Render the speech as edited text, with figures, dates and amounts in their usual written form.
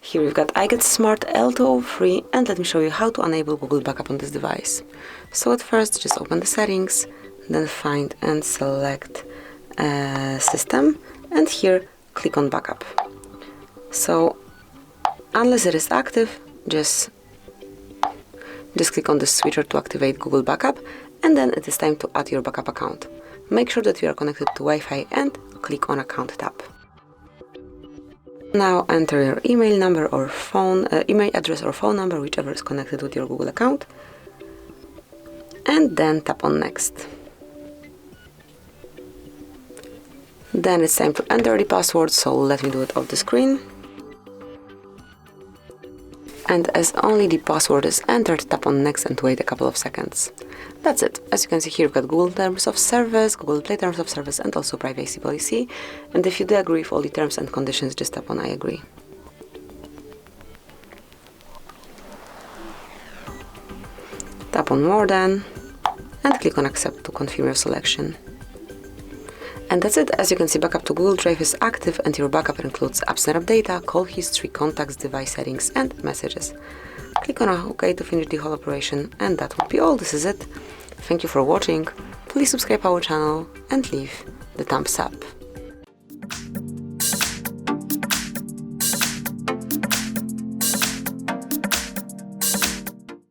Here we've got IGET Smart L203, and let me show you how to enable Google Backup on this device. So at first, just open the settings, then find and select System, and here click on Backup. So unless it is active, just click on the switcher to activate Google Backup, and then it is time to add your backup account. Make sure that you are connected to Wi-Fi and click on Account tab. Now enter your email number or email address or phone number, whichever is connected with your Google account, and then tap on Next. Then it's time to enter the password, so let me do it off the screen. And as only the password is entered, tap on Next and wait a couple of seconds. That's it. As you can see here, we've got Google Terms of Service, Google Play Terms of Service, and also Privacy Policy. And if you do agree with all the terms and conditions, just tap on I agree. Tap on More Than, and click on Accept to confirm your selection. And that's it. As you can see, backup to Google Drive is active, and your backup includes apps and app data, call history, contacts, device settings, and messages. Click on OK to finish the whole operation, and that would be all. This is it. Thank you for watching. Please subscribe our channel and leave the thumbs up.